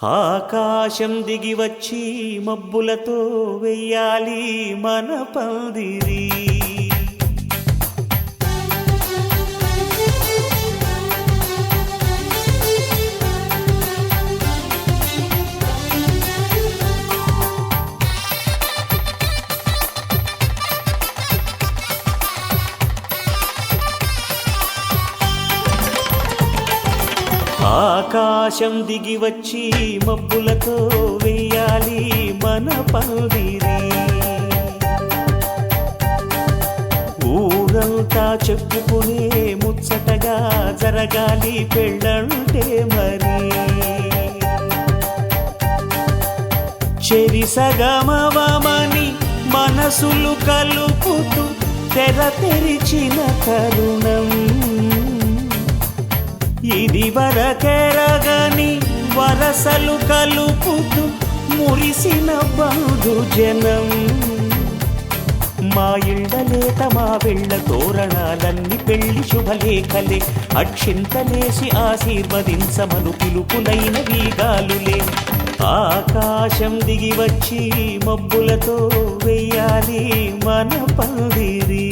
ఆకాశం దిగి వచ్చి మబ్బులతో వెయ్యాలి మన పందిరి. ఆకాశం దిగి వచ్చి మబ్బులతో వెయ్యాలి మన పందిరి. ఊరంతా చెప్పుకునే ముచ్చటగా జరగాలి పెళ్ళంటే మరి. చెరిసగమవమని మనసులు కలుపుతూ తెర తెరిచిన తరుణం ఇది వరకెరగని వరసలు కలుపుతూ మురిసిన బంధుజనం. మా ఇళ్ళలేత మా వెళ్ళ తోరణాలన్నీ పెళ్లి శుభలేఖలే. అక్షింతలేసి ఆశీర్వదించమను పిలుపులైన వీగాలులే. ఆకాశం దిగి వచ్చి మబ్బులతో వెయ్యాలి మన పందిరి.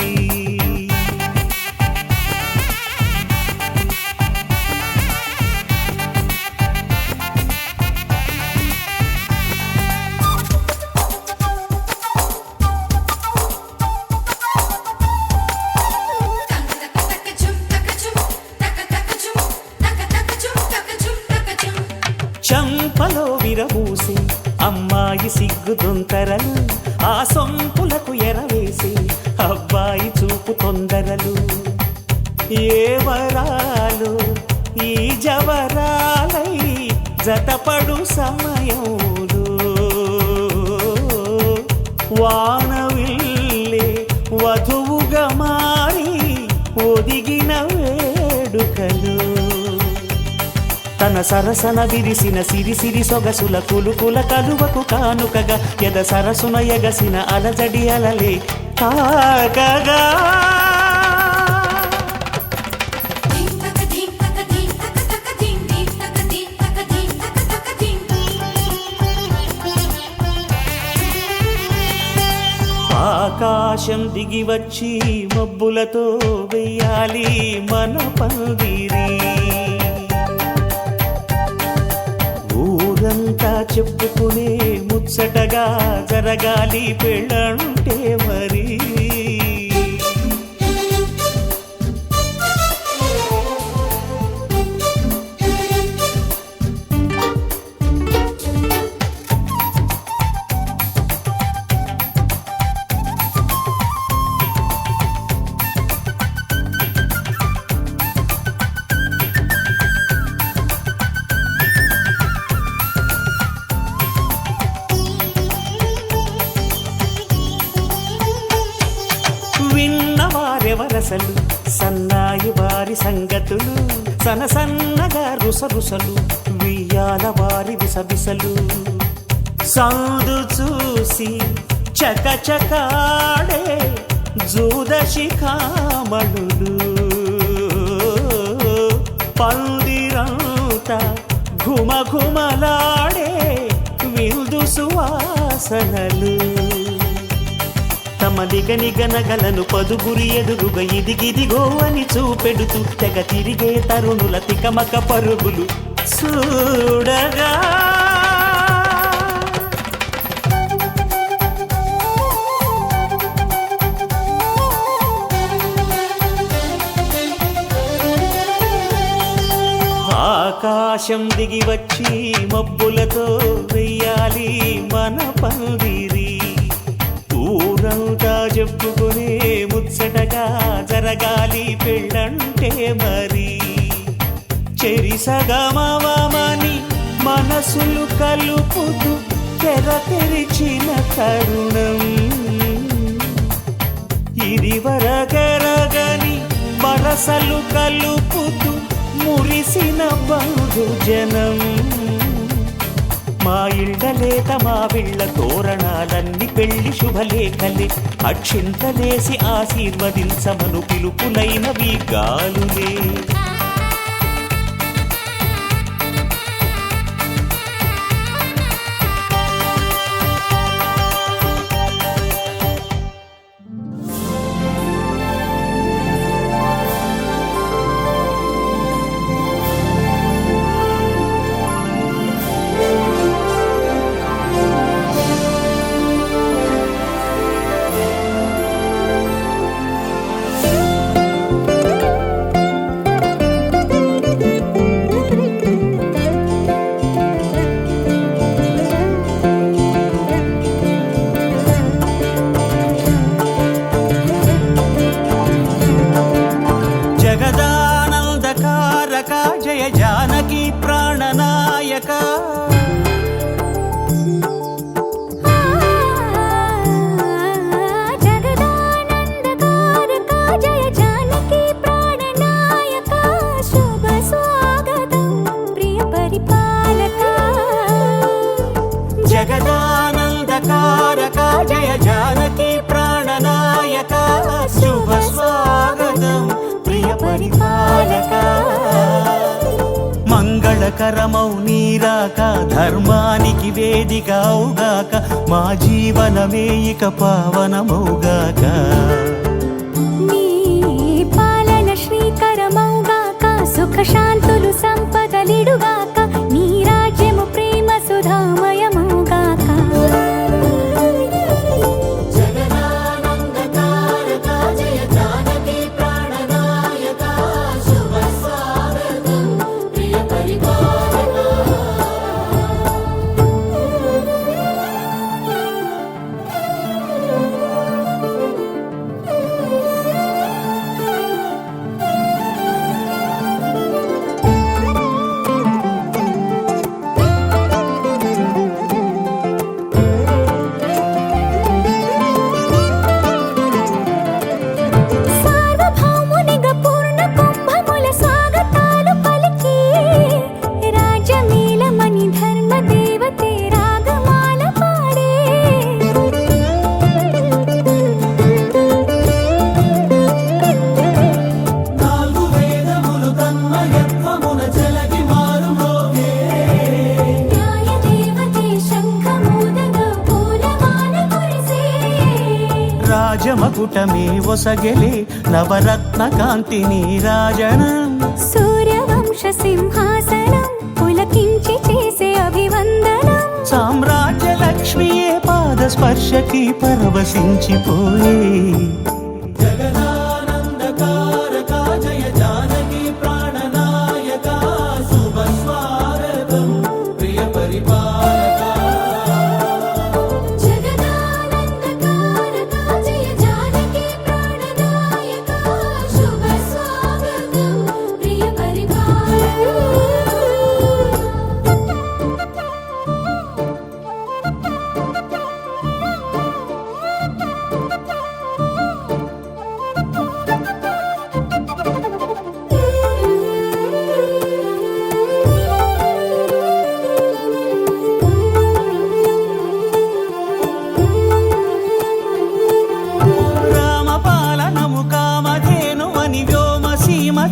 చంపలో విరబూసి అమ్మాయి సిగ్గుదొంతరలు, ఆ సొంపులకు ఎరవేసి అబ్బాయి చూపు తొందరలు. ఏ వరాలు ఈ జవరాలై జతపడు సమయంలో వానవిల్లే వధువుగా మారి ఒదిగిన వేడుకలు. తన సరసన విరిసిన సిరిసిరి సొగసుల కులుకుల కలువకు కానుకగా ఎద సరసున ఎగసిన అలజడి అలలే తాగగా. ఆకాశం దిగి వచ్చి మబ్బులతో వెయ్యాలి మన పందిరి. ఊరంతా చెప్పుకునే ముచ్చటగా జరగాలి పెళ్ళంటే మరి. విన్నవారెవరసలు సన్నాయి వారి సంగతులు, సనసన్నగా రుసరుసలు వియ్యాల వారి విసవిసలు. సాధు చూసి చకచకాడే జూదశిఖామణులు, పందిరంతా ఘుమఘుమలాడే విందు సువాసనలు. తమ నిగనిగనగలను పదుగురి ఎదురుగా ఇదిగిదిగో అని చూపెడుతూ తెగ తిరిగే తరుణుల తికమక పరుగులు చూడగా. ఆకాశం దిగి వచ్చి మబ్బులతో వెయ్యాలి మన పందిరి. ఊరంతా చెప్పుకునే ముచ్చటగా జరగాలి పెళ్ళంటే మరి. చెరిసగమవమని మనసులు కలుపుతూ తెర తెరిచిన తరుణం ఇది వరకెరగని వరసలు కలుపుతూ మురిసిన బంధుజనం. మా ఇళ్ళలేత మా వెళ్ళ తోరణాలన్నీ పెళ్లి శుభలేఖలే. అక్షింతలేసి ఆశీర్వదించమను పిలుపులైన వీగాలులే. తారక జయ జానకి ప్రాణనాయక శుభ స్వాగతం ప్రియ పరిపాలక మంగళకరమౌ నీరాక ధర్మానికి వేదిక అవుగాక మా జీవనమే ఇక పావనమౌగాక నీ పాలన శ్రీకరమౌగాక సుఖ శాంతులు సంపదలిడుగాక నీ రాజ్యము ప్రేమ సుధామయమౌగాక రాజమకుటమే ఒసగెలే నవరత్న కాంతి నీరాజనం సూర్యవంశ సింహాసనం పులకించి చేసే అభివందనం సామ్రాజ్య లక్ష్మియే పాద స్పర్శకి పరవశించిపోయే జగదానందకారక జయ జానకి ప్రాణనాయక శుభ స్వాగతం ప్రియ పరిపాలక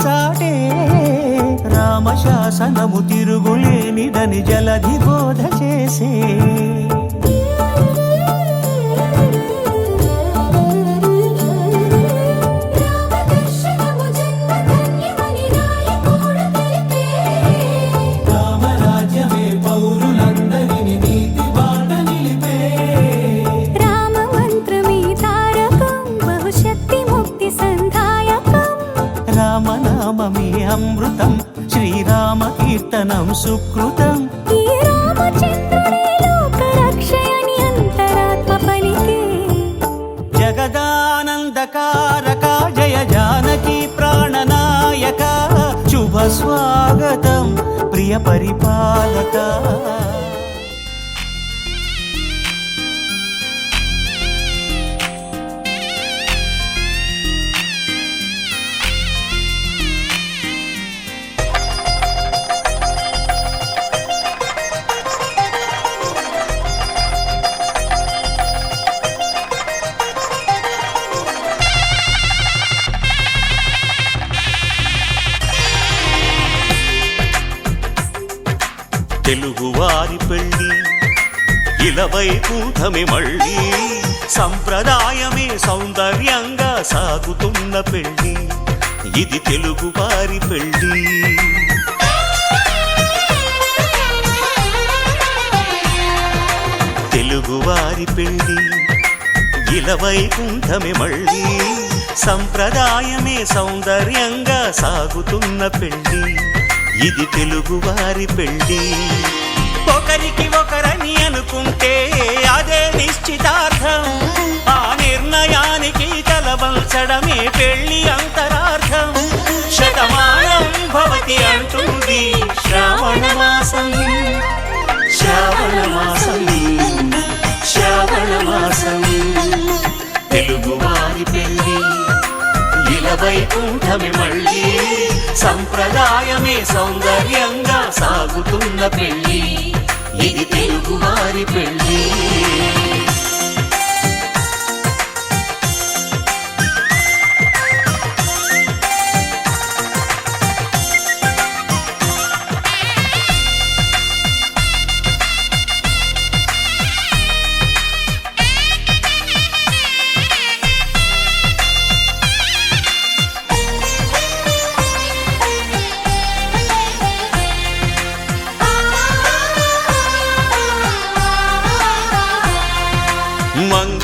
చాటే రామశాసనము తిరుగులేనిదని జలధి బోధ చేసే రామరాజ్యమే పౌరులందరిని నీతి బాట నిలిపే రామ మంత్రమే తారకం బహుశక్తి ముక్తి సంధాయకం రామనామమే అమృతం శ్రీరామ కీర్తనం సుకృతం ఈ రామచంద్రుడే లోక రక్షయని అంతరాత్మ పలికే జగదానందకారక జయ జానకి ప్రాణనాయక శుభ స్వాగతం ప్రియ పరిపాలక తెలుగువారి పెళ్ళి ఇలవైకుంఠమే మళ్ళీ సంప్రదాయమే సౌందర్యంగా సాగుతున్న పెళ్ళి ఇది తెలుగువారి పెళ్ళి తెలుగువారి పెళ్ళి ఇలవైకుంఠమే మళ్ళీ సంప్రదాయమే సౌందర్యంగా సాగుతున్న పెళ్ళి ఇది తెలుగువారి పెళ్ళి ఒకరికి ఒకరని అనుకుంటే అదే నిశ్చితార్థం ఆ నిర్ణయానికి తలవంచడమే పెళ్ళి అంతరార్థం శతమానం భవతి అంటుంది శ్రావణ మాసం శ్రావణ మాసం శ్రావణ మాసం తెలుగువారి పెళ్ళి ఇలవైకుంఠమే మళ్ళీ సంప్రదాయమే సౌందర్యంగా సాగుతున్న పెళ్ళి ఇది తెలుగువారి పెళ్ళి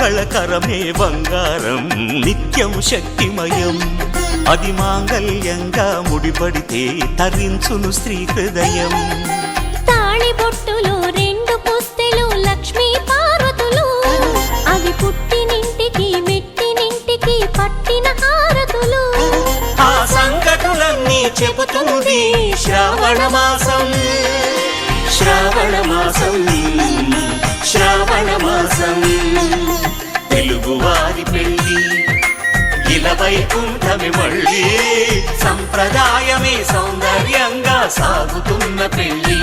మంగళకరమే బంగారం నిత్యం శక్తిమయం అది మాంగళ్యంగా ముడిపడితే తరించును స్త్రీ హృదయం తాళిబొట్టులో 2 పుస్తెలు లక్ష్మీ పార్వతులు అవి పుట్టినింటికి మెట్టినింటికి పట్టిన హారతులు ఆ సంగతులన్నీ చెబుతుంది శ్రావణ మాసం శ్రావణ మాసం శ్రావణ మాసం తెలుగువారి పెళ్ళి ఇలా వైకుంఠమి మళ్ళీ సంప్రదాయమే సౌందర్యంగా సాగుతున్న పెళ్ళి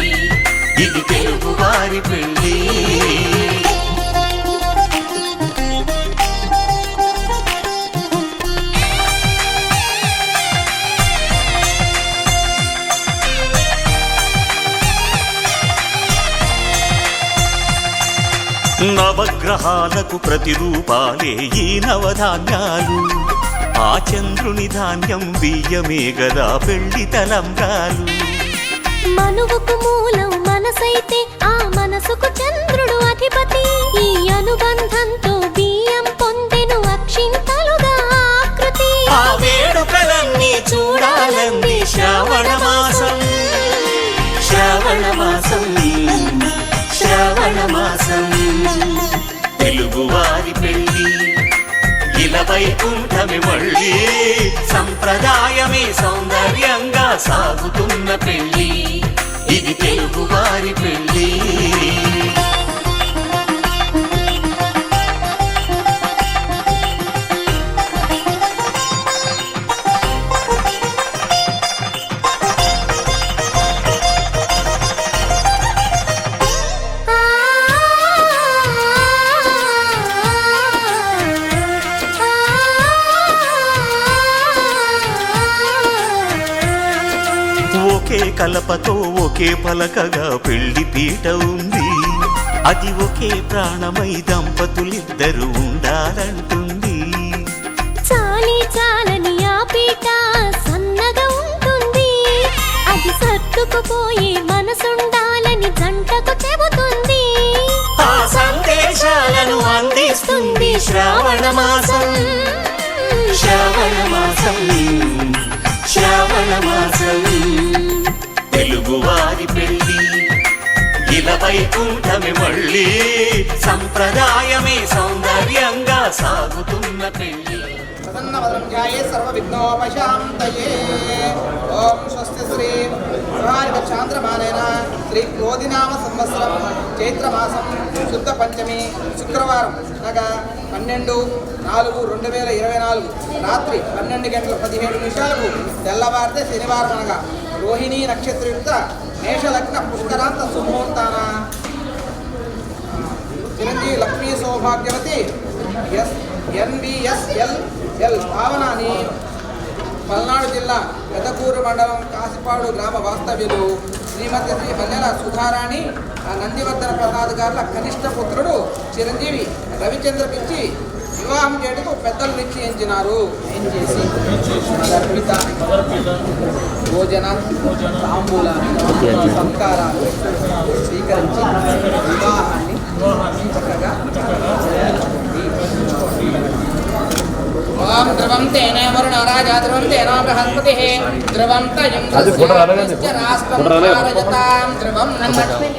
ఇది తెలుగువారి పెళ్ళి నవగ్రహాలకు ప్రతిరూపాలే ఈ నవధాన్యాలు ఆ చంద్రుని ధాన్యం బియ్యమే గదా పెళ్లి తలంబ్రాలు మనువుకు మూలం మనసైతే ఆ మనసుకు చంద్రుడు అధిపతి ఈ అనుబంధంతో బియ్యం పొందెను అక్షింతలుగా ఆకృతి ఆ వేడుకలన్నీ చూడాలంది శ్రావణ మాసం శ్రావణ మాసం శ్రావణ మాసం తెలుగువారి పెళ్ళి ఇలా వైకుంఠమి మళ్ళీ సంప్రదాయమే సౌందర్యంగా సాగుతున్న పెళ్ళి ఇది తెలుగువారి పెళ్ళి ఒకే కలపతో ఒకే పలకగా పెళ్లి పీట ఉంది అది ఒకే ప్రాణమై దంపతులిద్దరు ఉండాలంటుంది చాలి చాలని ఆ పీట సన్నగా ఉంటుంది అది సర్దుకుపోయే మనసుండాలని జంటకు చెబుతుంది ఆ సందేశాలను అందిస్తుంది శ్రావణ మాసం శ్రావణ మాసం శ్రావణ మాసం తెలుగువారి పెళ్ళి ఇలా వైకుంఠమి మళ్ళీ సంప్రదాయమే సౌందర్యంగా సాగుతున్న పెళ్ళి ప్రసన్నవదనంధ్యాయే సర్వవిఘ్నోపశాంతయే ఓం స్వస్తి శ్రీ వ్యవహారిక చాంద్రమానేన శ్రీ క్రోధినామ సంవత్సరం చైత్రమాసం శుద్ధ పంచమి శుక్రవారం అనగా 12/4/2024 రాత్రి 12:17 తెల్లవారితే శనివారం అనగా రోహిణీ నక్షత్రయుక్త మేషలగ్న పుష్కరాంత సుముహూర్తాన చిరంజీవి లక్ష్మీ సౌభాగ్యవతి NVSL భావనాన్ని పల్నాడు జిల్లా పెదకూరు మండలం కాసిపాడు గ్రామ వాస్తవ్యులు శ్రీమతి శ్రీ మల్లెల సుధారాణి నందివర్ధన ప్రసాద్ గారుల కనిష్ట పుత్రుడు చిరంజీవి రవిచంద్ర పిచ్చి వివాహం చేయటకు పెద్దలు నిశ్చయించినారు. ఏం చేసి అర్పిత భోజన తాంబూల సంస్కారాలు స్వీకరించి వివాహాన్ని చక్కగా ఓం ధ్రువం తేన వరుణ రాజా ధ్రువం తేన బృహస్పతిః ధ్రువం తయుంద్రస్య రాష్ట్రం భారయతాం ధ్రువం నన్నక్ష్మి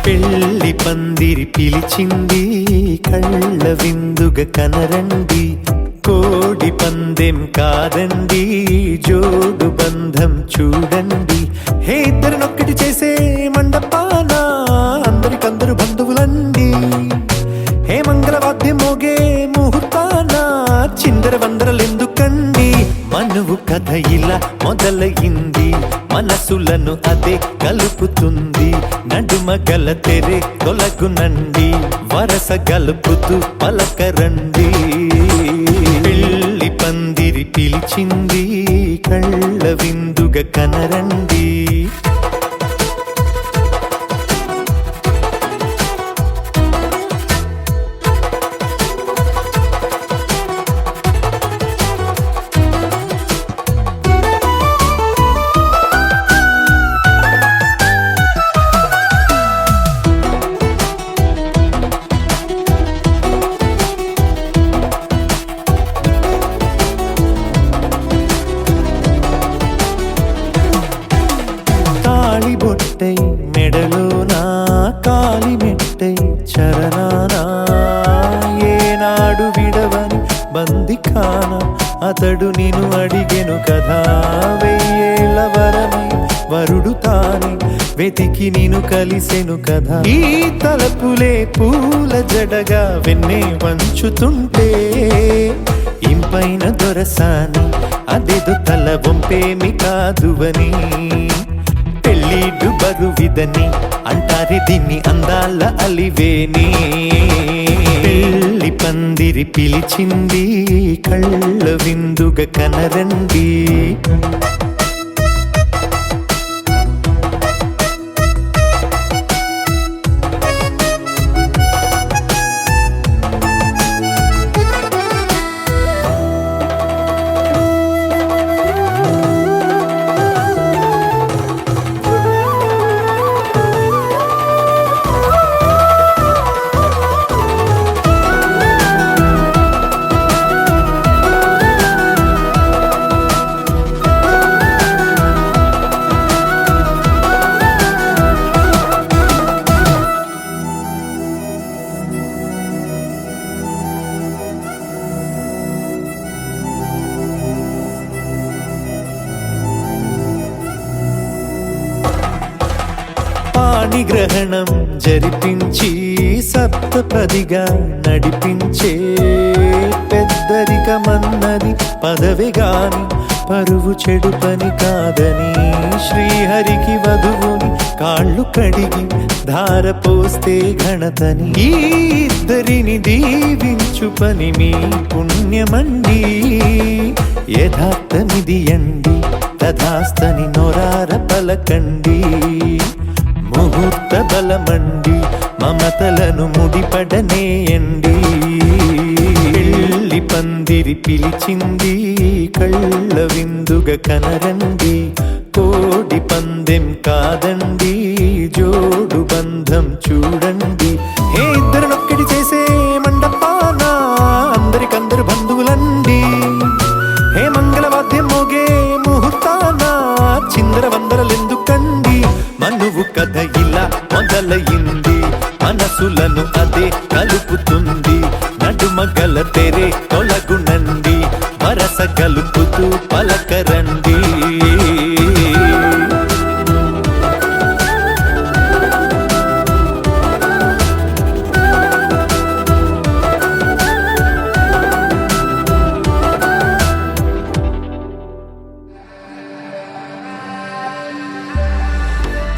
పెళ్లి పందిరి పిలిచింది కళ్ళ విందుగా కనరండి కోడి పందెం కాదండి జోడు బంధం చూడండి హే ఇద్దరినొక్కటి చేసే మండపాన అందరికందరు బంధువులండి హే మంగళవాద్యం మోగే ముహూర్తాన చిందర వందరలెందుకండి మనువు కథ ఇలా మొదలయింది మనసులను అదే కలుపుతుంది నడుమ గల తెరే తొలగునండి వరస గలుపుతూ పలకరండి పెళ్లి పందిరి పిలిచింది కళ్ళ విందుగా కనరండి బొట్టై మెడలోనా కాలి మెట్టై చరణానా ఏనాడు విడవని బందిఖాన అతడు నిన్ను అడిగెను కదా వెయ్యేళ్ళ వరమై వరుడు తానే వెతికి నిన్ను కలిసెను కదా ఈ తలపులే పూల జడగా వెన్నే వంచుతుంటే ఇంపైన దొరసాని అదేదో తల వంపేమి కాదువని పెళ్ళిడు బరువిదని అంటారే దీన్ని అందాల అలివేని పెళ్లి పందిరి పిలిచింది కళ్ళ విందుగా కనరండి పాణిగ్రహణం జరిపించి సప్తపదిగా నడిపించే పెద్దరికమన్నది పదవి గాని పరువు చెడు పని కాదని శ్రీహరికి వధువుని కాళ్ళు కడిగి ధార పోస్తే ఘనతని ఈ ఇద్దరిని దీవించు పని మీ పుణ్యమండి యథార్థమిది అండి తథాస్తని నొరార పలకండి ముహూర్త బలమండి మమతలను ముడిపడనేయండి పెళ్లి పందిరి పిలిచింది కళ్ళ విందుగా కనరండి కోడి పందెం కాదండి జోడు బంధం చూడండి హే ఇద్దరినొక్కటి చేసే మండపాన అందరికందరు బంధువులండి హే మంగళవాద్యం మోగే ముహూర్తాన చిందర వందరలెందుకండి మనువు కథ ఇలా మొదలయింది మనసులను అదే కలుపుతుంది నడుమ గల తెరే తొలగునండి వరస కలుపుతూ పలకరండి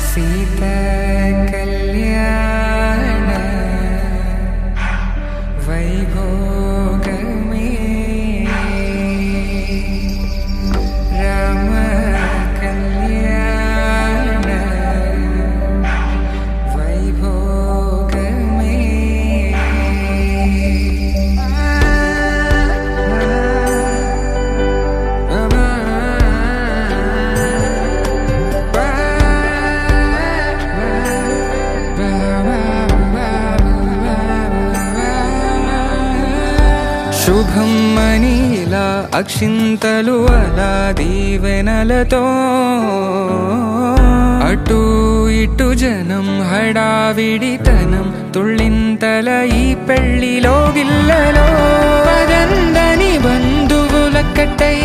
सीता कल्याण वैभोग में राम कल्याण वैभोग శుభం మనీలా అక్షింతలు అలా దీవెనలతో అటు ఇటు జనం హడావిడితనం తుళ్ళింతల ఈ పెళ్లిలో గిల్లలో పదందని బంధువులక్కటై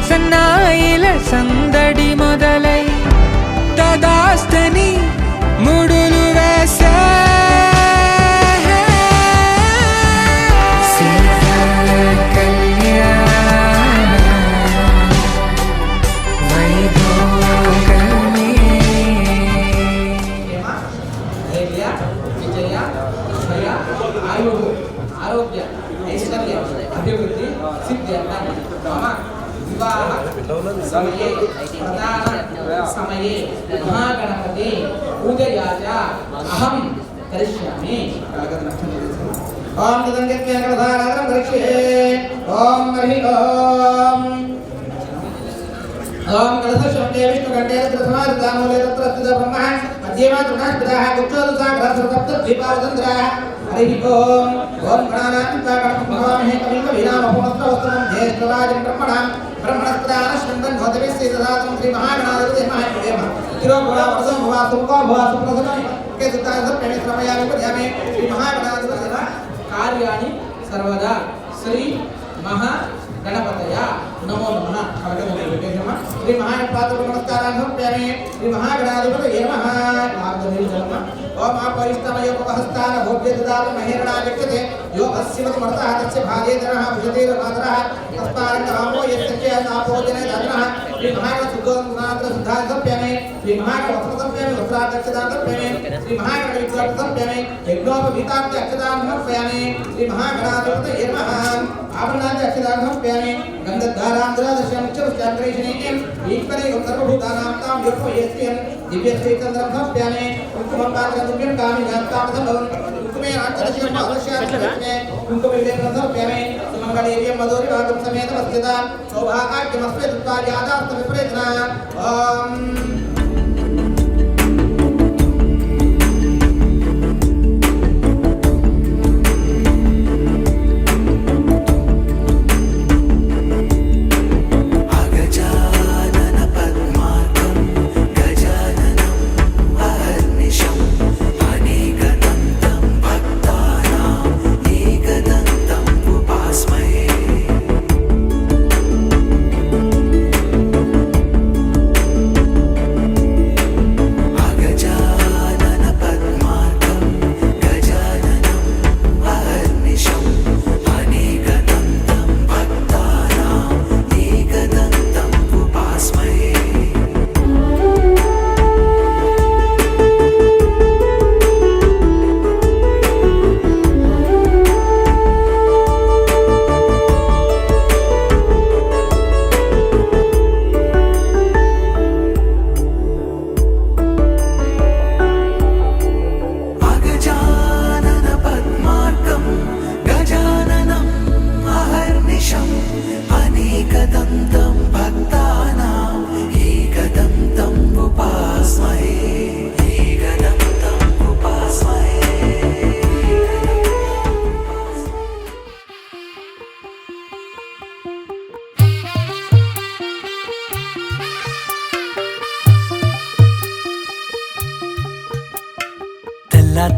సన్నాయిల సందడి మొదలై తదాస్తని ముడులు వేసా ఆరోగ్య ఐశ్వర్య అభివృద్ధి సిద్ధ్యర్థం మమ వివాహ సమయే ప్రధాన సమయే మహాగణపతి పూజయాచ అహం కరిష్యామి. ఓం తదంగత్యేకధారాధనం కరిష్యే. ఓం హరి ఓం ఓం కలశశబ్దే విష్ణుకంఠే రుద్రసమారుద్ధామూలే తత్ర స్థిత బ్రహ్మ మధ్యేమా తృణాస్పదాః గుప్తోదసాగ్రహస్రతప్తద్వీపావతంద్రాः. హరి ఓం ఓం గణానాం గణపతిమహామహే కవిం కవీనామహోమస్రవస్తమం జ్యేష్ఠరాజం బ్రహ్మణస్పదానశ్వందన్ భవతవిశ్రీ దదాతం శ్రీ మహాగణాధిపతే మహాదేవ తిరోగుణావరసం భవ సుముఖో భవ సుప్రసన్నై కే సుతాసప్యమే శ్రమయామి పద్యామే శ్రీ మహాగణాధిపతే కార్యాణి సర్వదా శ్రీ మహా గణపతయ నమో నమః. శ్రీ మహాగణపతి నమస్కారాన్ని సమర్పయామి. శ్రీ మహాగణాధిపతయే నమః. ఓం ఆపరిష్టమయోపహస్తాన భోగ్య దదాతు మహేరణా వ్యక్తతే యో అస్యవతు మర్తః తస్య భార్యేతరః భుజతేర మాతరః తస్మారంగరామో యస్య నాపోజనే ధనః. శ్రీ మహాగణసుద్ధోన్నాత్ర సుద్ధాన్ సమర్పయామి. శ్రీ మహాగణవస్త్ర సమర్పయామి. వస్త్రాక్షదాన్ సమర్పయామి. శ్రీ మహాగణవిగ్రహం సమర్పయామి. యజ్ఞోపవీతాంత అక్షదాన్ సమర్పయామి. శ్రీ మహాగణాధిపతయే నమః. ఆభరణాంత అక్షదాన్ సమర్పయామి. గంధద్వారాంధ్రాదశ్యాముఖ్యపుష్టాంతరేషణీయం ఈశ్వరేయం సర్వభూతానాం తాం యోపయేస్యం దివ్యశ్రీచంద్రం సమర్పయామి. కుంకుమం పాత్రదుర్గం కామినాత్తామసంభవం కుంకుమే ఆంతరశివం అవశ్యాత్మే కుంకుమవిలేపనం సమర్పయామి. సుమంగళీర్యం మధురి భాగం సమేత వస్యత సౌభాగ్యమస్మే తత్వార్యాదాస్త విప్రేతన. ఓం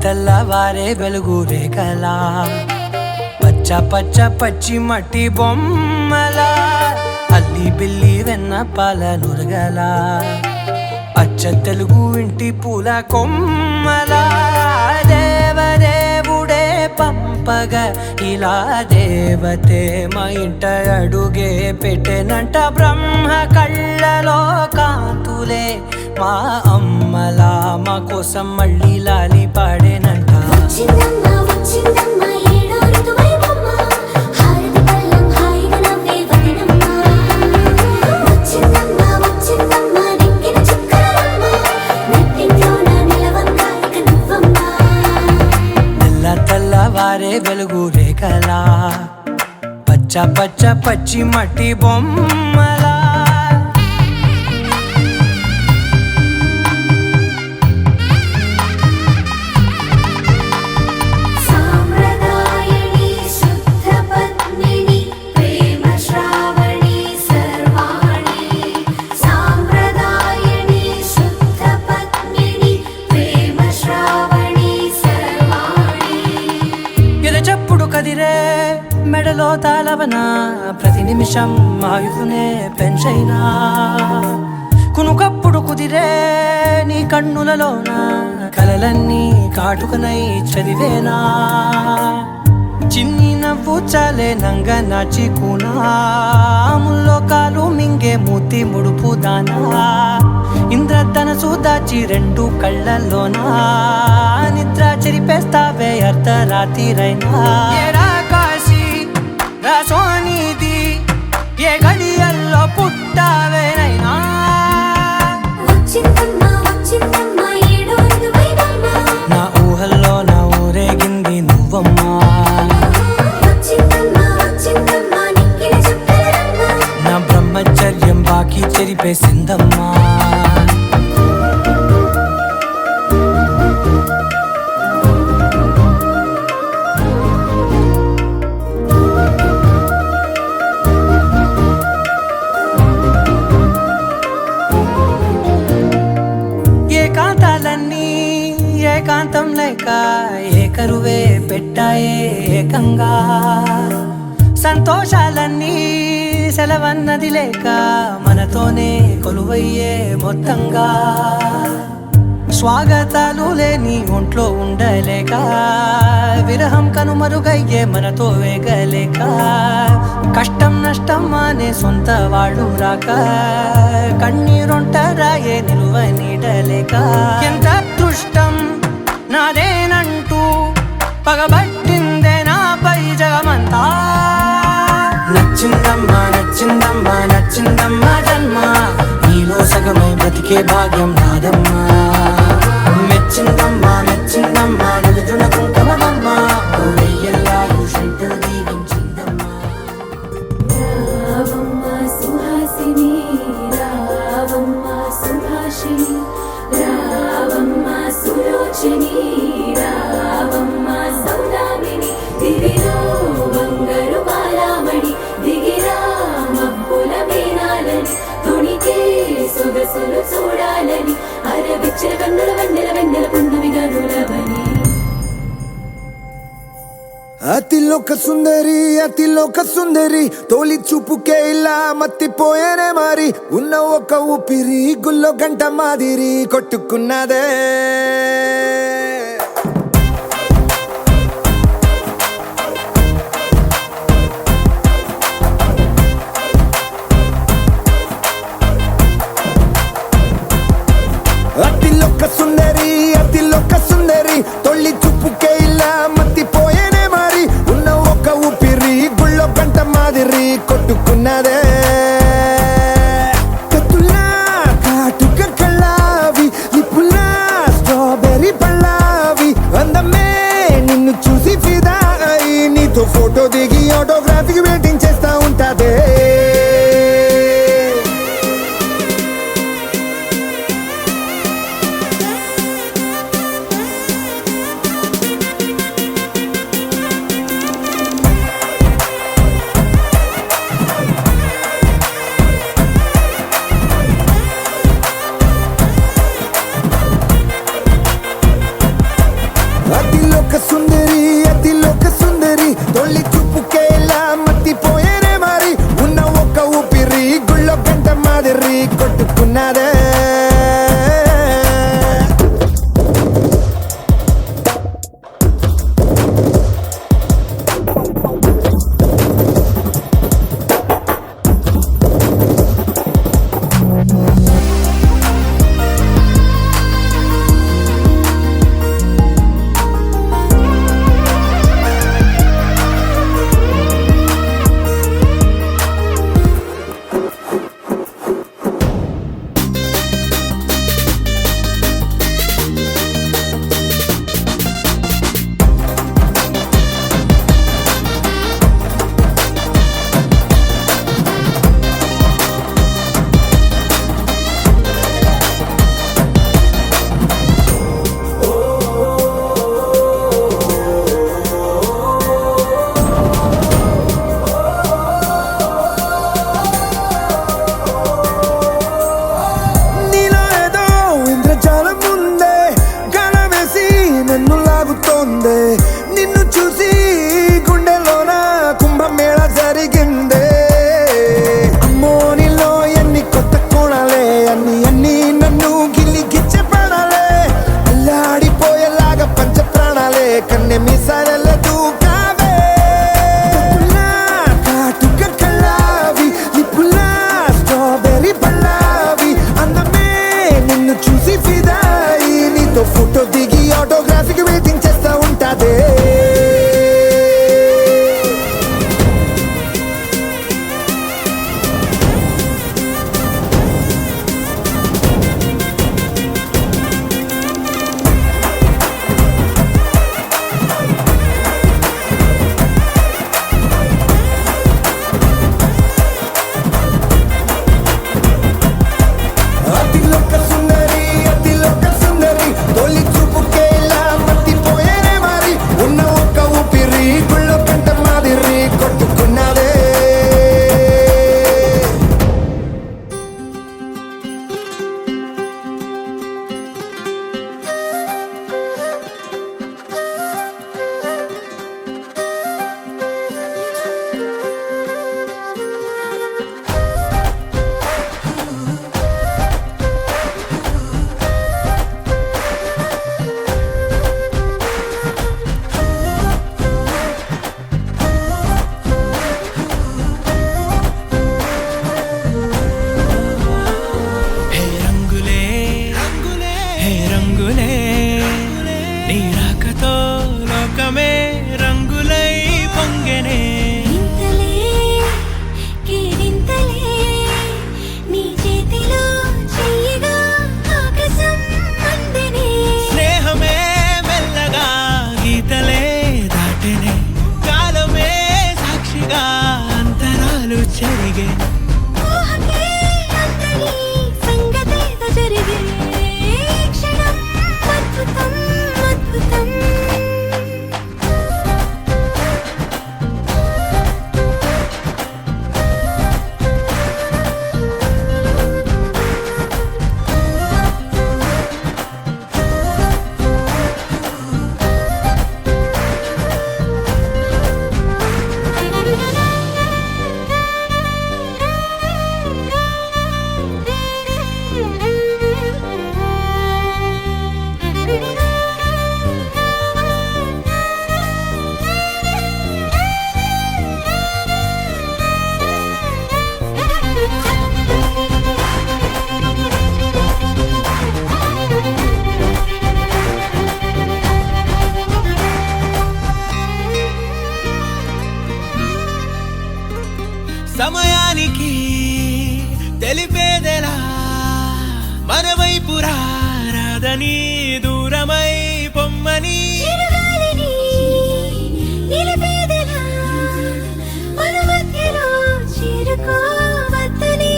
తెల్లవారే వెలుగు రేఖలా పచ్చ పచ్చ పచ్చి మట్టి బొమ్మలా అల్లి బిల్లి వెన్న పాల నురగలా అచ్చ తెలుగు ఇంటి పూల కొమ్మలా దేవదేవుడే పంపగా ఇలా దేవతే మా ఇంట అడుగే పెట్టెనంట. బ్రహ్మ కళ్ళలో కాంతులే మా అమ్మలా మా కోసం మళ్ళీ లాలి పాడేనంట. వచ్చిందమ్మా వచ్చిందమ్మా ఏడో ఋతువైవమ్మ హారతి పళ్ళం హాయిగా నవ్వే వదినమ్మ. వచ్చిందమ్మా వచ్చిందమ్మా నెక్కిన చుక్కలమ్మ నెట్టింట్లోన నిలవంగా ఇక నువ్వమ్మా. తెల్లవారే వెలుగు రేఖలా పచ్చ పచ్చ పచ్చి మట్టి బొమ్మలా సాంప్రదాయని శుద్ధ పద్మిని మెడలో తాళవన ప్రతి నిమిషం ఆయుధునే పెంచైనా కునుకప్పుడు కుదిరే నీ కన్నులలోన కలలన్నీ కాటుకనై చదివేనా చిన్ని నవ్వు చాలే నంగ నాచి కూనాముల్లో కాలు మింగే మూతి ముడుపు దానా ఇంద్రధనసు దాచి రెండు కళ్ళల్లోనా నిద్ర చెరిపేస్తావే అర్ధరాత్రిరైనా ఏడా కాశీ రాసోనిది ఏ గడియల్లో పుట్టావేనైనా వచ్చిందమ్మా వచ్చిందమ్మా ఏడో ఋతువైవమ్మ నా ఊహల్లో నా ఊరేగింది నువ్వమ్మా వచ్చిందమ్మా వచ్చిందమ్మా నిక్కిన చుక్కలమ్మ నా బ్రహ్మచర్యం బాకీ చెరిపేసిందమ్మా ఏకాంతాలన్నీ ఏకాంతం లేక ఏకరువే పెట్టాయే ఏకంగా సంతోషాలన్నీ సెలవన్నది లేక మనతోనే కొలువయ్యే మొత్తంగా స్వాగతాలు లేని ఒంట్లో ఉండలేక విరహం కనుమరుగయ్యే మనతో వేగలేక కష్టం నష్టం అనే సొంత వాళ్ళు రాక కన్నీరొంటరాయే నిలువ నీడలేక ఎంత అదృష్టం నాదేనంటూ పగబట్టిందే నాపై జగమంతా నచ్చిందమ్మా నచ్చిందమ్మా నచ్చిందమ్మా జన్మ నీలో సగమై బ్రతికే భాగ్యం నాదమ్మా మెచ్చిందమ్మా మెచ్చిందమ్మా నిలుచున కుంకుమమ్మా వెయ్యల్లాలు శంకరు దీవించిందమ్మా రావమ్మ సుహాసిని రావమ్మ సుభాషిణి రావమ్మ సులోచని రావమ్మ సౌదామిని దివిలో బంగారు బాలామణి దిగిరా మబ్బుల మేనాలని తొణికే సొగసులు చూడాలని అరవిచ్చిన కన్నుల వెన్నెల వెన్నెల పున్నమి గనులవని అతిలోక సుందరి తోలి చూపుకే ఇలా మత్తిపోయేనే మారి ఉన్న ఒక ఊపిరి గుల్లో గంట మాదిరి కొట్టుకున్నదే అతిలోక సుందరి తొలి చూపుకే ఇలా మత్తిపోయేనే మారి ఉన్న ఒక ఊపిరి గుళ్ళో గంట మాదిరి కొట్టుకున్నదే కత్తులా కాటుక కళ్ళావి లిప్పులా స్ట్రాబెర్రీ పళ్ళావి అందమే నిన్ను చూసి ఫిదా అయి నీతో ఫోటో దిగి ఆటోగ్రాఫీకి వెయిటింగ్ చేస్తా ఉంటాదే అతిలోక సుందరి తొలి చూపుకే ఇలా మత్తి రంగులే నీ రాకతో లోకమే రంగులై పొంగెనే ఇంతలే కేరింతలే నీ చేతిలో చెయ్యగా ఆకాశం అందెనే స్నేహమే మెల్లగా గీతలే దాటెనే కాలమే సాక్షిగా అంతరాలు చెరిగే ఊహకే అందని సంగతేదో జరిగే ఈ క్షణం అద్భుతం అద్భుతం సమయానికి తెలిపేదెలా మన వైపు రాదని దూరమై పొమ్మని చిరుగాలిని నిలిపేదెలా మన మధ్యలో చేరుకోవద్దని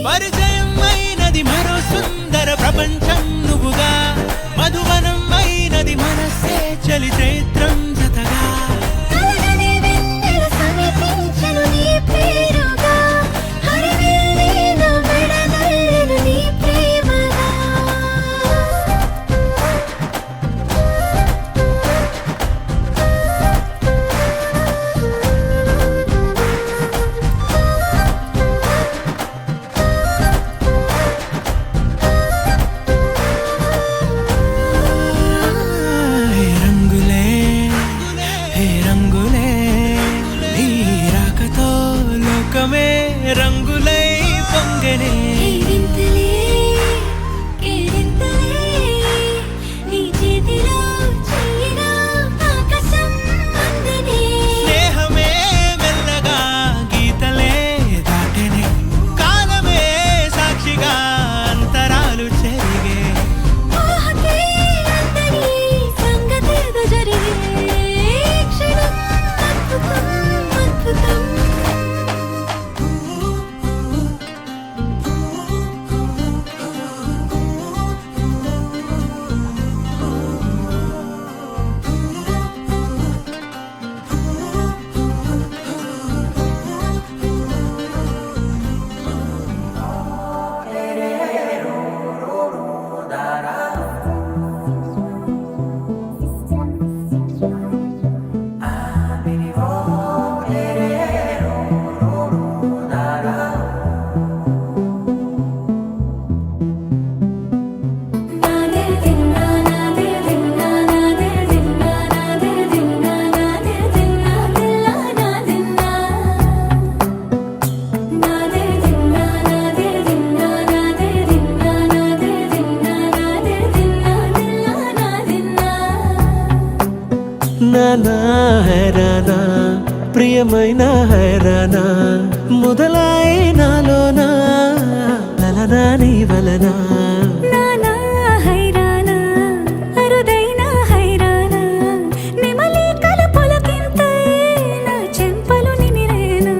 పరిచయం అయినది మరో సుందర ప్రపంచం నువ్వుగా మధువనం అయినది మనస్సే చలి చైత్రం జతగా కలగని వెన్నెల సమీపించెను నీ పేరుగా హరివిల్లేను మెడదల్లెను నీ ప్రేమగా హే రంగులే హే రంగులే నీ రాకతో లోకమే రంగులై పొంగెనే కేరింతలే కేరింతలే నీ చేతిలో చెయ్యగా ఆకాశం అందెనే స్నేహమే మెల్లగా గీతలే దాటెనే కాలమే సాక్షిగా అంతరాలు చెరిగే ఊహకే అందని సంగతేదో జరిగే ఈ క్షణం అద్భుతం అద్భుతం నానా హైరానా ప్రియమైన హైరానా మొదలై నాలోనా లలనా నీ వలనా నానా హైరానా అరుదైన హైరానా నెమలి కలుపులకింతై నా చెంపలు నిమిరేనా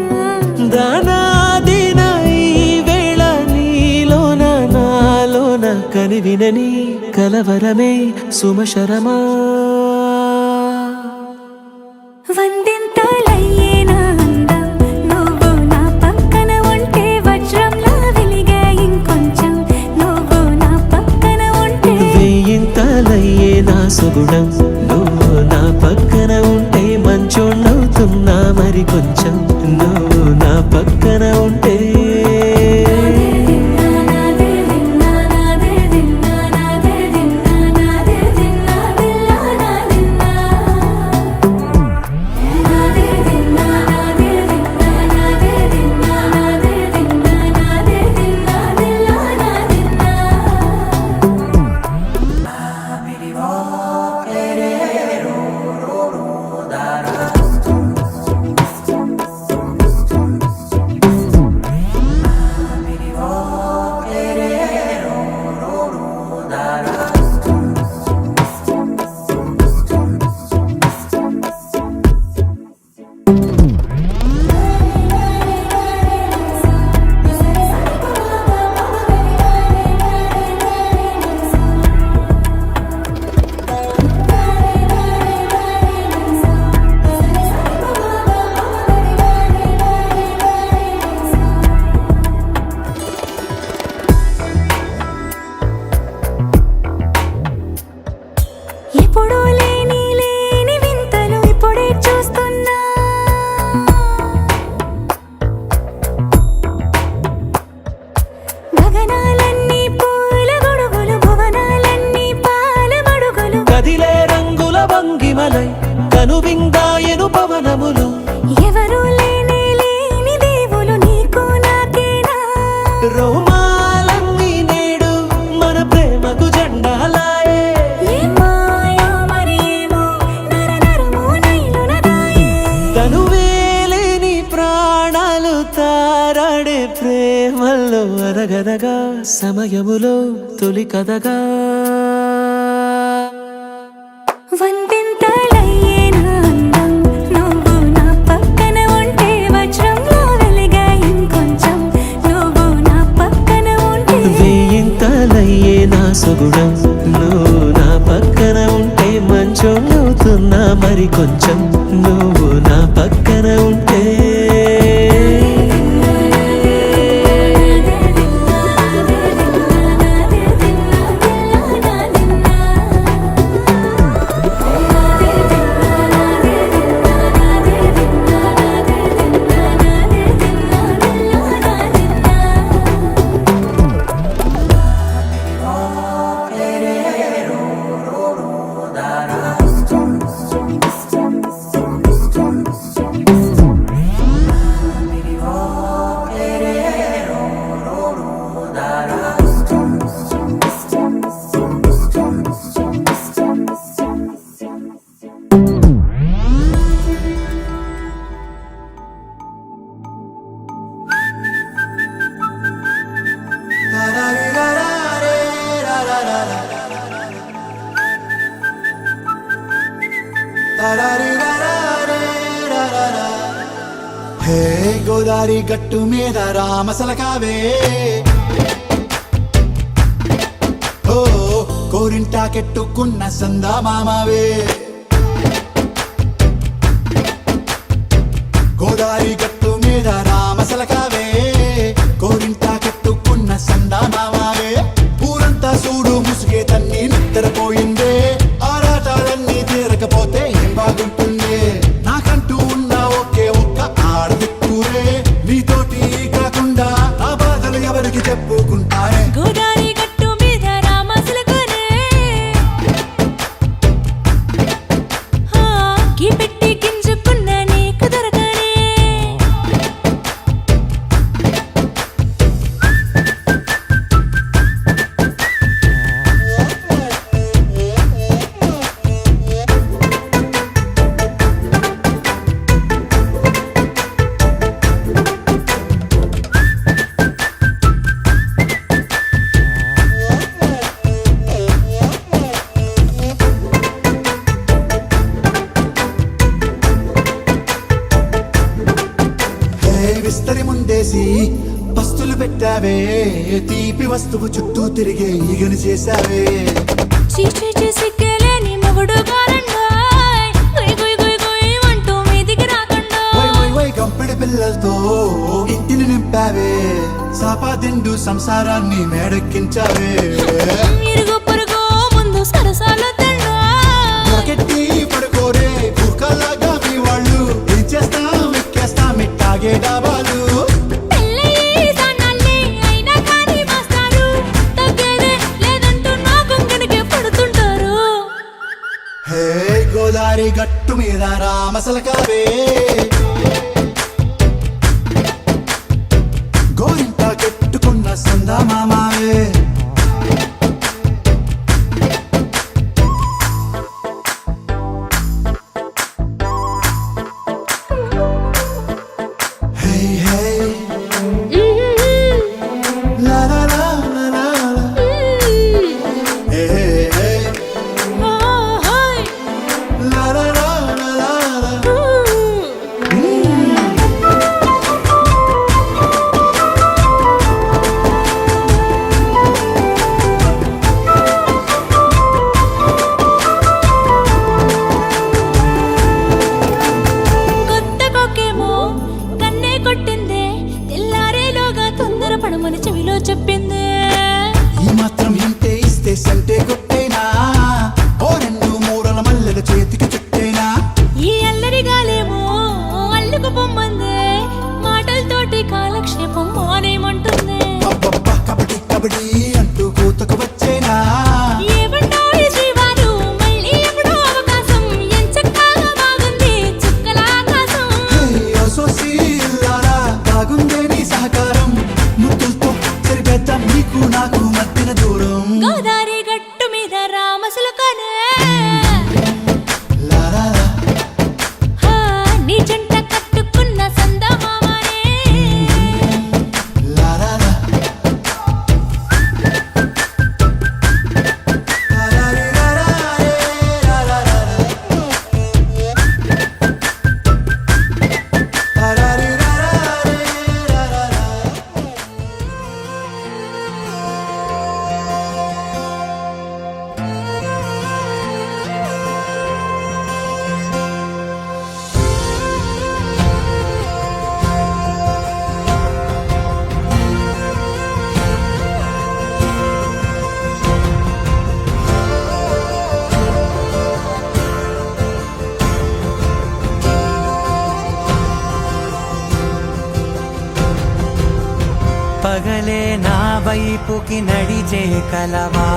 దానాదిన ఈ వేళ నీలోన నాలోన కనివినని కలవరమే సుమశరమా వందింతలయ్యే నా అందం నువ్వు నా పక్కన ఉంటే వజ్రంలా వెలిగే ఇంకొంచెం నువ్వు నా పక్కన ఉంటే వేయింతలయ్యే నా సుగుణం నువ్వు నా పక్కన ఉంటే మంచోణ్ణవుతున్నా మరి కొంచెం నువ్వు నా పక్కన ఉంటే సమయములో తొలి కథగా వందింతలయ్యేనా అందం నువ్వు నా పక్కన ఉంటే వజ్రంలా వెలిగే ఇంకొంచెం నువ్వు నా పక్కన ఉంటే వేయింతలయ్యే నా సుగుణం నువ్వు నా పక్కన ఉంటే మంచోళ్ళవుతున్నా మరి కొంచెం నువ్వు నా పక్కన ఉంటే హే గోదారి గట్టు మీద రామసలకావే ఓ కోరింటాకెట్టుకున్న సందా మామావే గోదారి గట్టు మీద రామసలకావే కోరింటాకెట్టుకున్న సందా మామావే ఊరంతా చూడు ముసుగే తన్ని నిద్రపోయిందే ఆరాటాలన్నీ తీరకపోతే ఏం బాగుంటుందే నాకంటూ ఉన్న ఒకే ఒక్క ఆడదిక్కురే నీతోటి కాకుండా ఆ బాధలు ఎవరికి చెప్పుకుంటారే గోదారి గట్టు మీద రామసలకనే గీ పెట్టి గింజుకున్న నీకు దొరకనే విస్తరి ముందేసి పస్తులు పెట్టావే తీపి వస్తువు చుట్టూ తిరిగే ఈగను చేశావే చీచీ సిగ్గలేని మొగుడు గారండాయ్ గుయ్ గుయ్ గుయ్ గుయ్ అంటూ మీదికి రాకుండా వై వై వై గంపెడి పిల్లలతో ఇంటిని నింపావే సాపాదిండు సంసారాన్ని మేడెక్కించావే ఇరుగు పొరుగు ముందు సరసాలు రాకెట్టి పడుకోరే కుక్కలాగా మీ వాళ్ళు ఏం చేస్తాం ఎక్కేస్తాం ఇట్టాగే డాబాలు హే గోదారి గట్టు మీద రామసలకావే గోరింట కెట్టుకున్న సందా మామావే హే హే లా లా లా లా లా లా. హే హే లా లా లా లా లా లా. వైపుకి నడిచే కలవా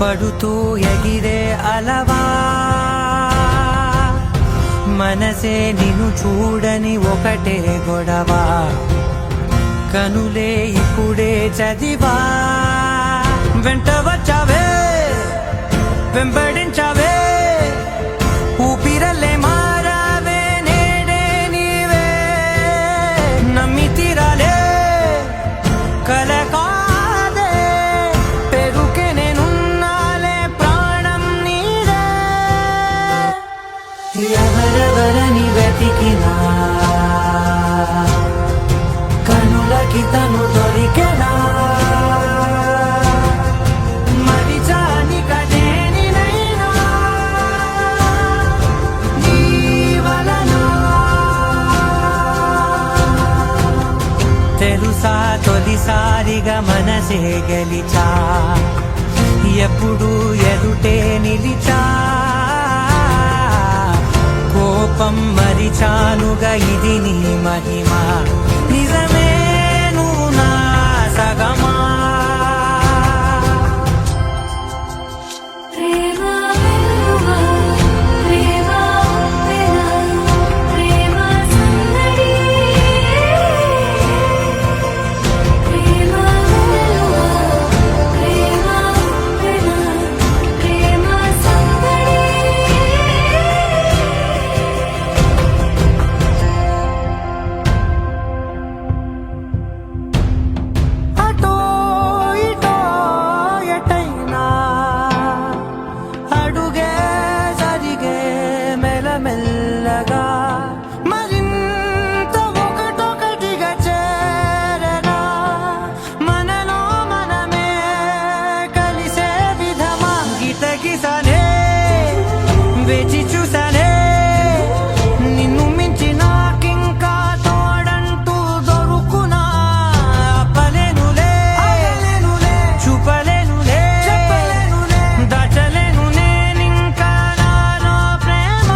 పడుతూ ఎగిరే అలవా మనసే నిన్ను చూడని ఒకటే గొడవ కనులే ఇప్పుడే చదివా వెంట వచ్చావే వెంబడించావే ఊపిరల్లే మారావే నేడే నీవే నమ్మి తీరాలే కల కాదే పెరుకే నేనున్నాలే ప్రాణం నీదే ఎవరెవరని వెతికినా కనులకి తను దొరికెనా మరిచాని కదేనినైనా నీ వలన తెలుసా తొలిసారిగా మనసే గెలిచా ఎప్పుడు ఎదుటే నిలిచా కోపం మరిచానుగా ఇది నీ మహిమ నిజమే నువ్వు నా సగమా ప్రేమ వెలువ ప్రేమ వెల ప్రేమ సందడి ప్రేమ వెలువ ప్రేమ వెల ప్రేమ సందడి అటో ఇటో ఎటైనా అడుగే జరిగే మెల్లమెల్లగా మరింత ఒకటొకటిగా చేరగా మనలో మనమే కలిసే విధమా గీతగీసానే వేచి చూసానే నిన్ను మించి నాకింకా తోడంటూ దొరుకునా ఆపలేనులే చూపలేనులే దాచలేను నేనింకా నాలో ప్రేమ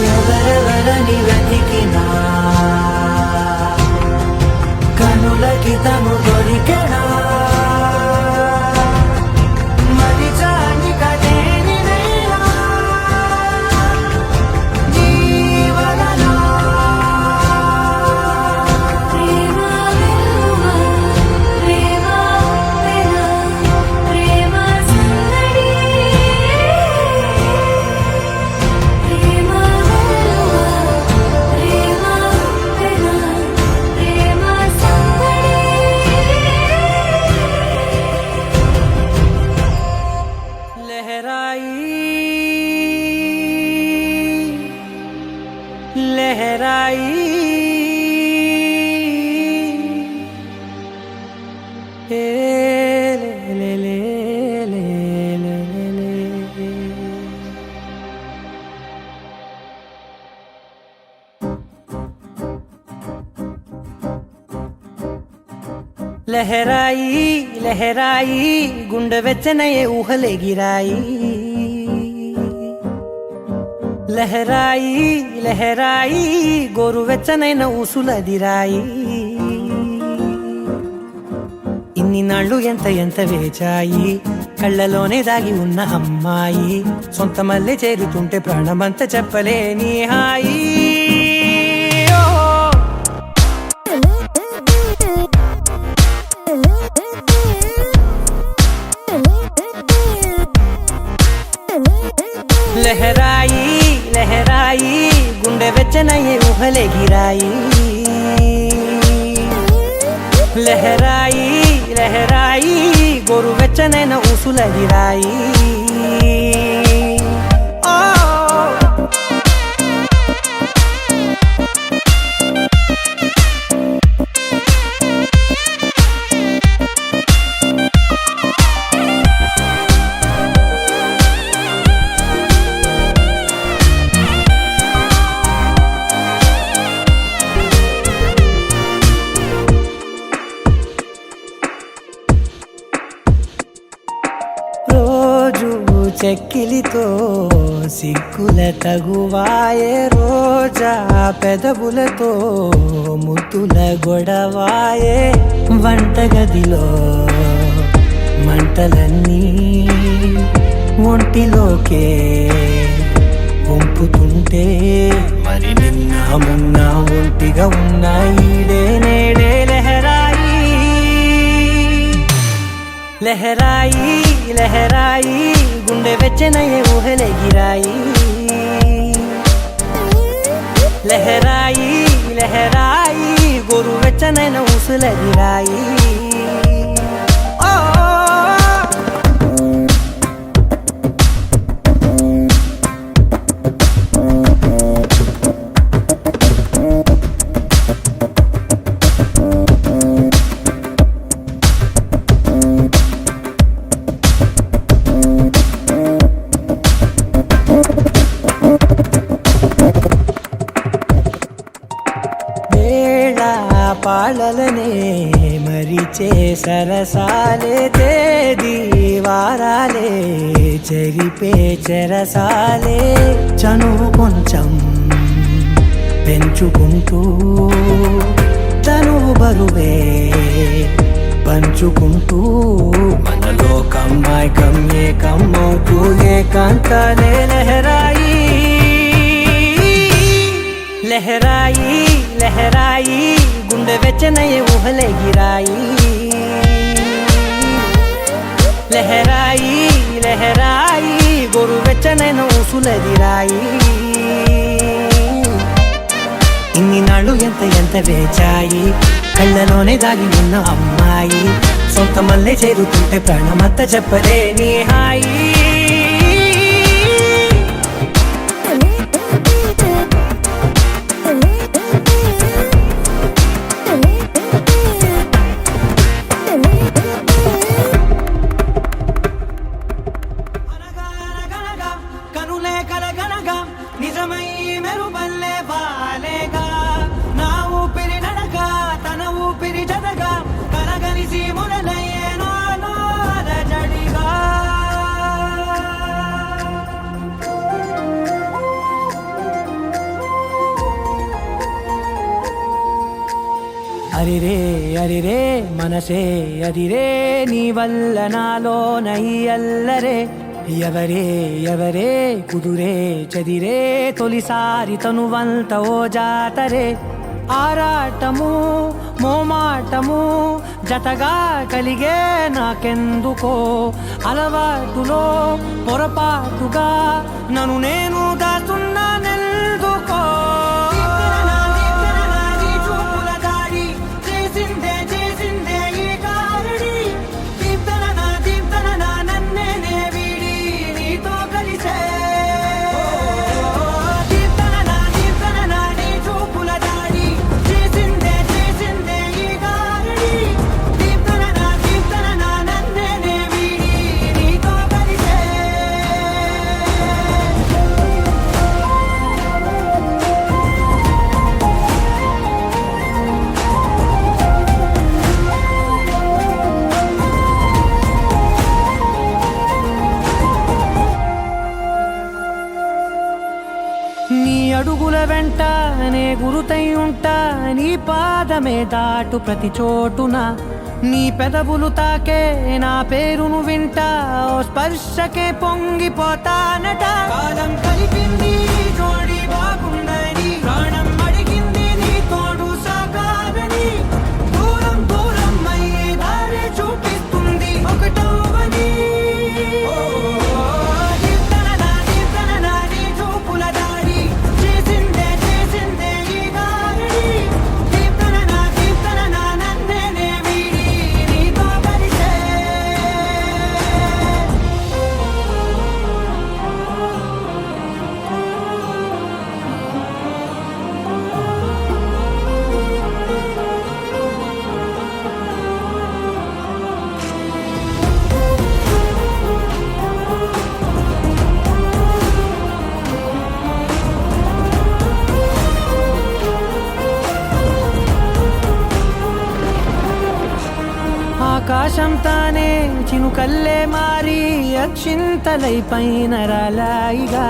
ఎవరెవరని వెతికినా కనులకి తను దొరికెనా మరిచాని కదేనినైనా నీ వలన ప్రేమ వెలువ ప్రేమ వెల ప్రేమ సందడి ప్రేమ వెలువ ప్రేమ వెల ప్రేమ సందడి लहराई ए ले ले ले ले ले ले लहराई लहराई गुंड వెచ్చనయే ఊహలే గిరాయి లహరాయి లహరాయి గోరువెచ్చనైన ఊసులదిరాయి ఇన్ని నాళ్ళు ఎంత ఎంత వేచాయి కళ్ళలోనే దాగి ఉన్న అమ్మాయి సొంత మల్లె చేరుతుంటే ప్రాణమంతా చెప్పలేని హాయి ఓ లహరాయి లహరాయి గుండె వెచ్చనయ్యే ఊహలే గిరాయి లహరాయి లహరాయి గోరు వెచ్చనైన ఊసులదిరాయి చెక్కిలితో సిగ్గుల తగువాయే రోజా పెదవులతో ముద్దుల గొడవాయే వంటగదిలో మంటలన్నీ ఒంటిలోకే వంపుతుంటే మరి నిన్న మొన్న ఒంటిగా ఉన్నాయి నేడే లహరాయి లహరాయి లహరాయి గుండె వెచ్చనయ్యే ఊహలెగిరాయి లహరాయి లహరాయి గోరు వెచ్చనైన ఊసులెగిరాయి పాలలనే మరిచే సరసాలే తేదీ వారాలే చెరిపే చెరసాలే చనువు కొంచెం పెంచుకుంటూ తనువు బరువే పంచుకుంటూ మనలో కమ్మాయికం ఏకమవుతూ ఏకాంతాలే లహరాయి లహరాయి లహరాయి గుండె వెచ్చనయ్యే ఊహలెగిరాయి లహరాయి లహరాయి గోరు వెచ్చనైన ఊసులెగిరాయి ఇన్ని నాళ్ళు ఎంత ఎంత వేచాయి కళ్ళలోనే దాగి ఉన్న అమ్మాయి సొంత మల్లె చేరుతుంటే ప్రాణమంతా చెప్పలేని హాయి అరిరే అరిరే మనసే అరిరే నీ వల్ల నాలో నై అల్లరే ఎవరే ఎవరే కుదురే చదిరే తొలిసారి తనువంత ఓ జాతరే ఆరాటము మోమాటము జతగా కలిగే నాకెందుకో అలవాటులో పొరపాటుగా నన్ను నేను దాస్తున్నానెందుకో అడుగుల వెంట నే గురుతై ఉంటా నీ పాదమే దాటు ప్రతి చోటున నీ పెదవులు తాకే నా పేరును వింటా ఓ స్పర్శకే పొంగిపోతానట కాలం కలిపింది జోడి బాగుండని ప్రాణం అడిగింది నీ తోడు సాగాలని దూరం దూరం అయ్యే దారి చూపిస్తుంది ఒకటవని ఆకాశం తానే చినుకల్లే మారి అక్షింతలై పైన రాలాయిగా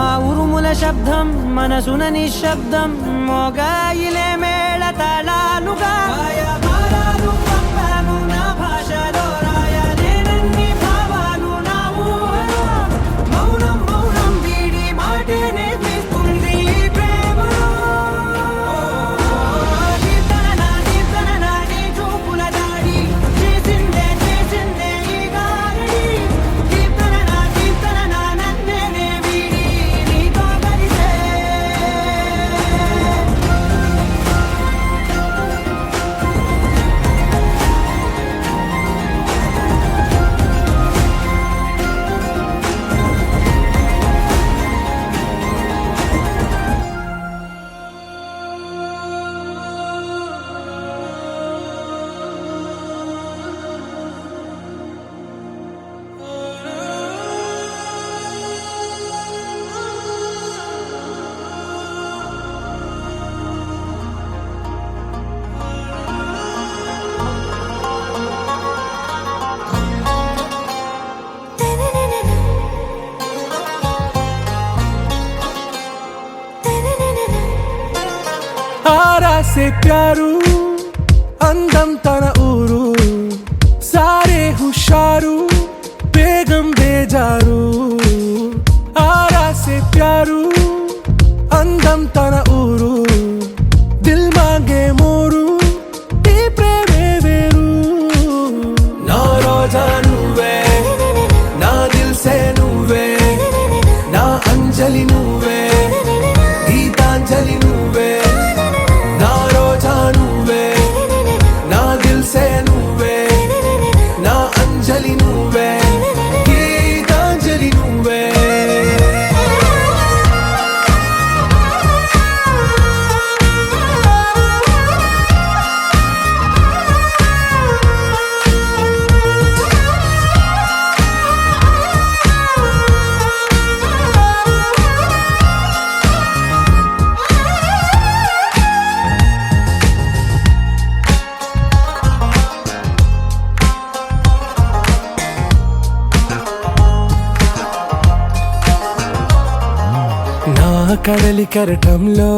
ఆ ఉరుముల శబ్దం మనసున నిశ్శబ్దం మోగాయిలే మేళ తాళాలుగా భారాలు పంపాను నా భాషలో రాయలేనన్ని భావాలు నా ఊహలో మౌనం మౌనం వీడి మాటే నేర్పిస్తుంది ప్రేమలో దీర్ఘన నీ చూపుల దాడి చేసిందే ఈ గారడి దీర్ఘన నన్నే వీడి నీతో కలిసే आरा से प्यारू అందం తన ఊరు సారే హుషారు బేగం బేజారు ఆరా సే ప్యారు అందం తన ఊరు దిల్ మాంగే మోరు ఈ ప్రేమే వేరు నా రోజా నువ్వే నా దిల్ సే నువ్వే నా అంజలి నువ్వే గీతాంజలి నువ్వే నా రోజా నువ్వే నా దిల్ సే నువ్వే నా అంజలి నువ్వే గీతాంజలి నువ్వే నా కడలి కరటంలో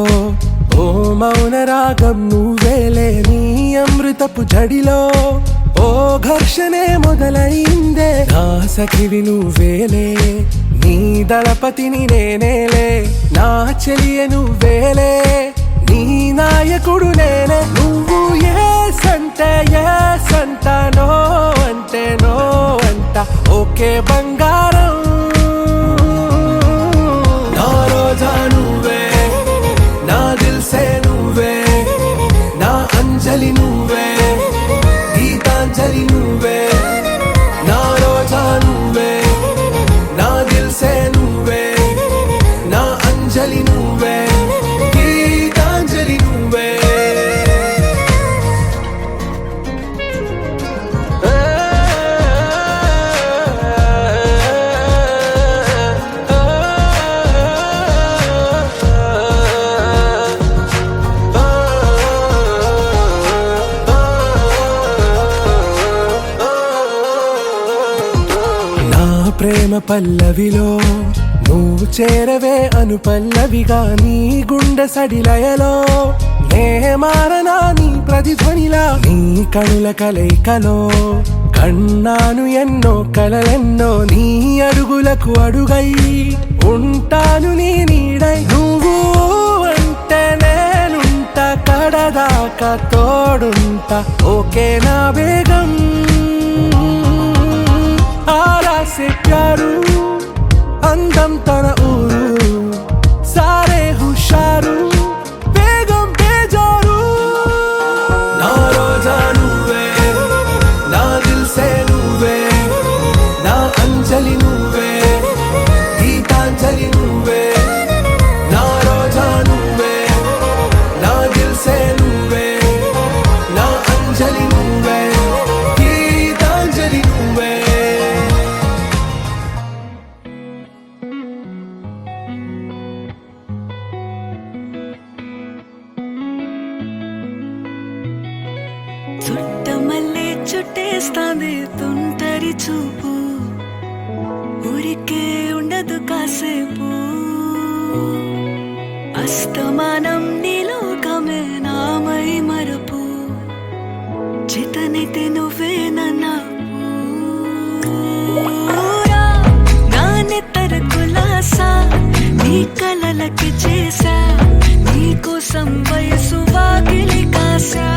ఓ మౌన రాగం నువ్వేలే నీ అమృతపు జడిలో ఓ ఘర్షణే మొదలైందే నా సఖివి నువ్వేలే నీ దళపతిని నేనేలే నా చెలియ నువ్వేలే నీ నాయకుడు నేనే నువ్వు ఏ సంట నో అంటే నో అంట ఓకే బంగారం నా రోజా నువ్వే నా దిల్ సే నువ్వే నా అంజలి నువ్వే గీతాంజలి నువ్వే నా రోజా నువ్వే నా దిల్ సే నువ్వే నా అంజలి నువ్వే గీతాంజలి నువ్వే నా ప్రేమ పల్లవిలో నువ్వు చేరవే అను పల్లవిగా నీ గుండె సడిలయలో నే మారనా నీ ప్రతిధ్వనిలా నీ కనుల కలయికలో కన్నాను ఎన్నో కలలెన్నో నీ అడుగులకు అడుగై ఉంటాను నీ నీడై నువ్వు అంటే నేనుంట కడదాకా తోడుంట ఓకే నా బేగం ఆరా సే ప్యారు అందం తన ఊరు సారే హుషారు బేగం బేజారు నా రోజా నువ్వే నా దిల్ సే నువ్వే నా అంజలి నువ్వే గీతాంజలి నువ్వే నా రోజా నువ్వే నా దిల్ సే నువ్వే నా అంజలి నువ్వే గీతాంజలి నువ్వే చుట్టమల్లే చుట్టేస్తాంది తుంటరి చూపు ఊరికే ఉండదు కాసేపు అస్తమానం నీలోకమే నామై మరపు చేతనైతే నువ్వే నన్నా నా నెత్తర కులాసా నీ కలలకి చేసా నీ కోసం వయసు వాకిలి కాసా